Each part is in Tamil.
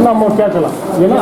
நம்ம கேட்கலாம். ஏன்னா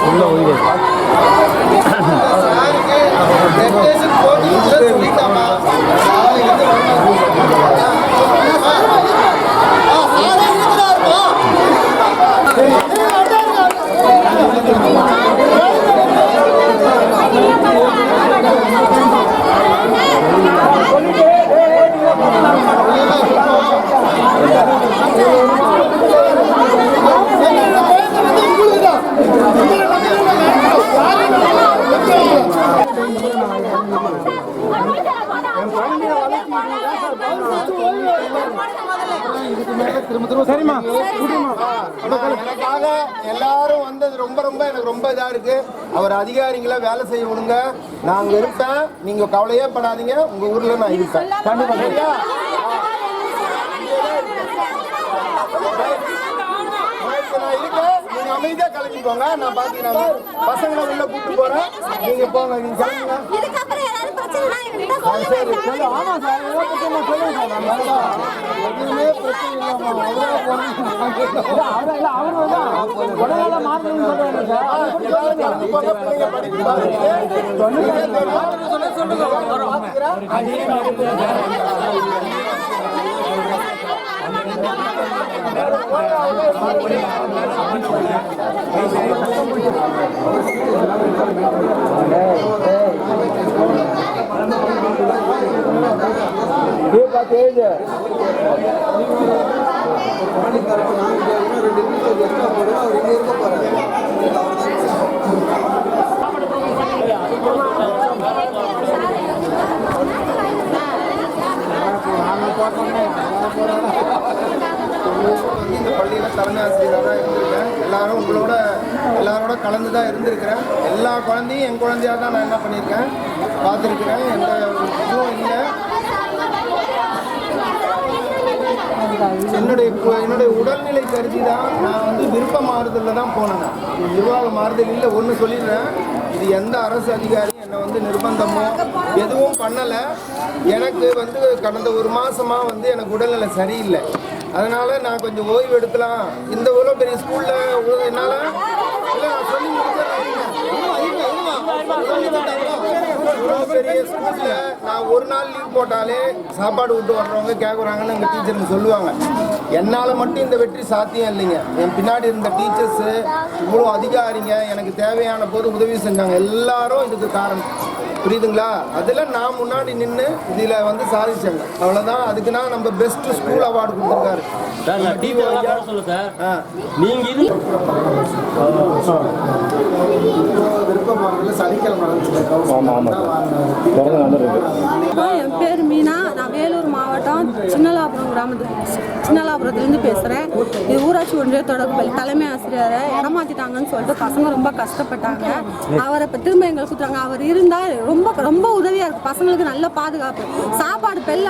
ஃபுல்லாக ஓய்வு சரிம்மா. எனக்காக எல்லாரும் வந்தது ரொம்ப ரொம்ப எனக்கு ரொம்ப இதா இருக்கு. அவர் அதிகாரிகளை வேலை செய்ய விடுங்க. நாங்க இருப்பேன், நீங்க கவலையே படாதீங்க. உங்க ஊர்ல நான் இருப்பேன். கண்டிப்பா. நான் இருக்கேன், நீங்க அமைதியா கிளம்பிக்கோங்க. நான் பாத்துக்கிறேன். பசங்களை உள்ள கூப்பிட்டு போறேன். நீங்க போங்க, நீங்க கிளம்புங்க. ஆமா சார், சொல்லுங்க சார். எதுவுமே பிரச்சனை இல்லாம இந்த பள்ளியில தலைமை ஆசிரியராக தான் இருந்திருக்கேன். எல்லாரோட கலந்து தான் இருந்திருக்கிறேன். எல்லா குழந்தையும் என் குழந்தையாக தான் நான் என்ன பண்ணியிருக்கேன், பார்த்துருக்கிறேன். எந்த இதுவும் இல்லை. என்னுடைய உடல்நிலை கருதி தான் நான் வந்து விருப்ப மாறுதலில் தான் போனேன். நிர்வாக மாறுதல் இல்லை. ஒன்று சொல்லிடுறேன், இது எந்த அரசு அதிகாரியும் என்னை வந்து நிர்பந்தமோ எதுவும் பண்ணலை. எனக்கு வந்து கடந்த ஒரு மாதமாக வந்து எனக்கு உடல்நிலை சரியில்லை. அதனால் நான் கொஞ்சம் ஓய்வு எடுக்கலாம். இந்த இவ்வளோ பெரிய ஸ்கூலில் என்னால் இல்லை, நான் சொல்லி இவ்வளோ பெரிய ஸ்கூலில் நான் ஒரு நாள் லீவ் போட்டாலே சாப்பாடு விட்டு வர்றவங்க கேட்குறாங்கன்னு எங்கள் டீச்சருங்க சொல்லுவாங்க. என்னால் மட்டும் இந்த வெற்றி சாத்தியம் இல்லைங்க. என் பின்னாடி இருந்த டீச்சர்ஸு, இவ்வளோ அதிகாரிங்க எனக்கு தேவையான போது உதவி செஞ்சாங்க. எல்லாரும் இதுக்கு காரணம். புரியுதுங்களா? அதில் நான் முன்னாடி நின்று இதில் வந்து சாதிச்சாங்க. அவ்வளோதான். அதுக்குன்னா நம்ம பெஸ்ட் ஸ்கூல் அவார்டு கொடுத்துருக்காரு. என் பேர் மீனா. நான் வேலூர் மாவட்டம் சின்னலாபுரத்துலேருந்து பேசுகிறேன். இது ஊராட்சி ஒன்றிய தொடர்பு தலைமை ஆசிரியரை இடமாற்றிட்டாங்கன்னு சொல்லிட்டு பசங்க ரொம்ப கஷ்டப்பட்டாங்க. அவரை இப்போ திரும்ப எங்களுக்கு கொடுத்தாங்க. அவர் இருந்தால் ரொம்ப ரொம்ப உதவியாக இருக்குது. பசங்களுக்கு நல்ல பாதுகாப்பு. சாப்பாடு பெல்ல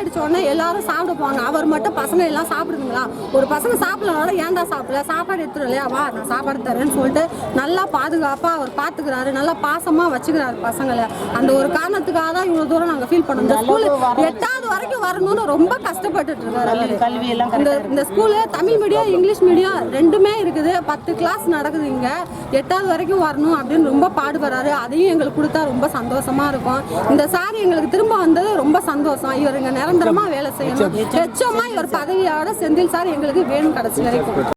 அடித்த உடனே எல்லாரும் சாப்பிட போவாங்க. அவர் மட்டும் பசங்க எல்லாம் சாப்பிடுதுங்களா? ஒரு பசங்க சாப்பிடலனால ஏன்டா சாப்பிடல, சாப்பாடு எடுத்துடும் இல்லையா, வா நான் சாப்பாடு தரேன்னு சொல்லிட்டு நல்லா பாதுகாப்பாக அவர் பார்த்துக்கிறாரு. நல்லா பாசமாக வச்சுக்கிறாரு பசங்களை. அந்த ஒரு காரணத்துக்காக தான் இவ்வளோ தூரம் நாங்கள் ஃபீல் பண்ணோம். இந்த ஸ்கூலு 8வது வரைக்கும் வரணும்னு ரொம்ப கஷ்டப்பட்டுட்டு இருக்காரு. இந்த school Tamil medium English medium ரெண்டுமே இருக்குது. 10 கிளாஸ் நடக்குது இங்கே. 8வது வரைக்கும் வரணும் அப்படின்னு ரொம்ப பாடுபடுறாரு. அதையும் எங்களுக்கு கொடுத்தா ரொம்ப சந்தோஷமா இருக்கும். இந்த சார் எங்களுக்கு திரும்ப வந்தது ரொம்ப சந்தோஷம். இவர் இங்கே நிரந்தரமாக வேலை செய்யணும். லட்சமாக இவர் பதவியோட செந்தில் சார் எங்களுக்கு வேணும் கடைசி வரைக்கும்.